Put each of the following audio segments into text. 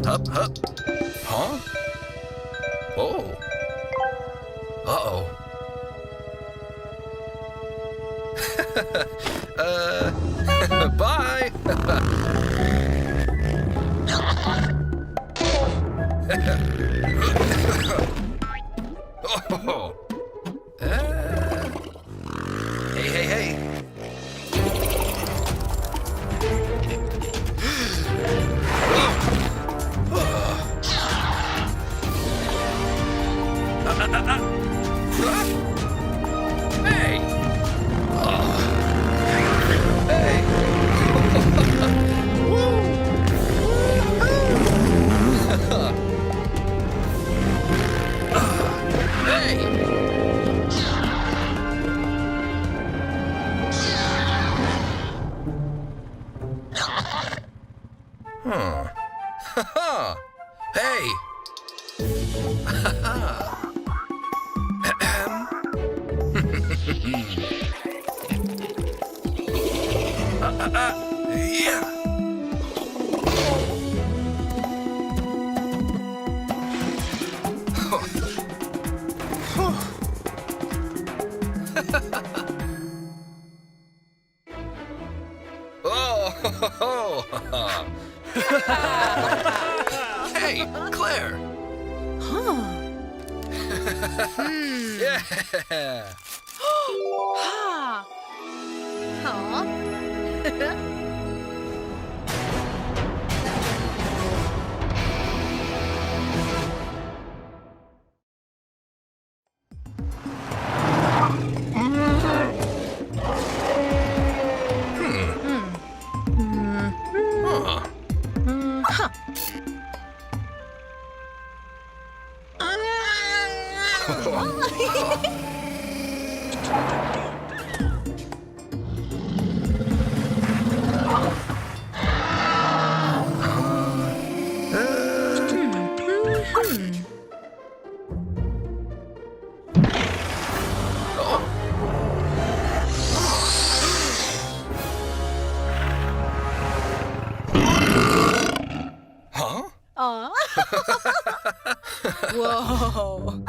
Hup, hup. Huh? Oh. Uh-oh. Bye. Oh. Hey, hey, hey. Hey. Hey. Hey. Huh. Hey. Yeah. Oh. Hey, Claire. Huh. Yeah. Ha. Huh? Huh. Huh. Oh. Huh? Whoa.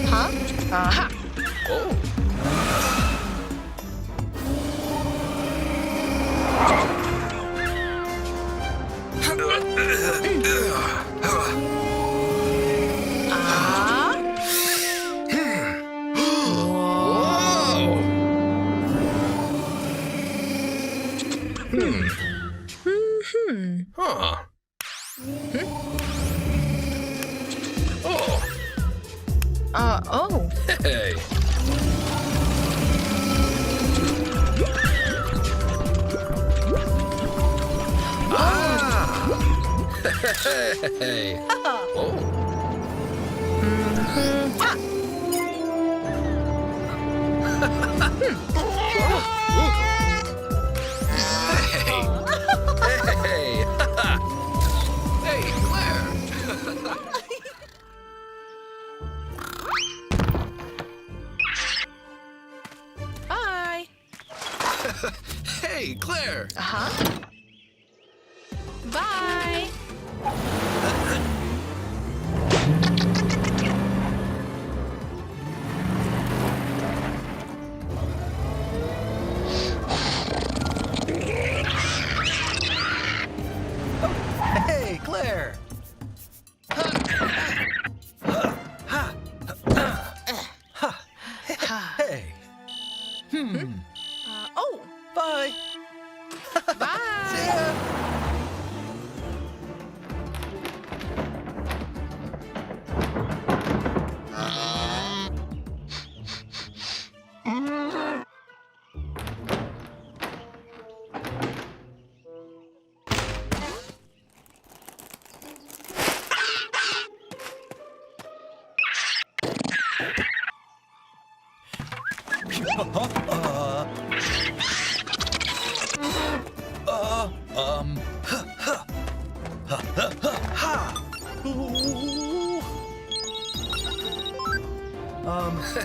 Huh? Aha. Oh. Ah. Whoa. Huh. Oh. Oh. Hey. Ah. Hey. Oh. Ah. Hey. Hey. Hey, Claire. Bye. Hey, Claire. Uh-huh. Bye. Hey, Claire. Hey. Oh. Bye. Bye. See ya.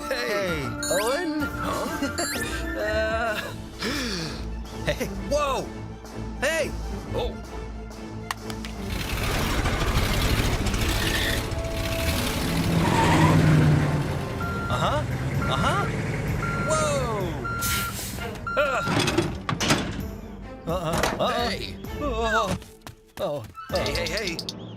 Hey, Owen? Huh? Hey, whoa! Hey! Oh! Uh-huh. Uh-huh. Whoa! Uh-uh. Uh-uh. Hey! Oh. Oh. Hey, hey, hey!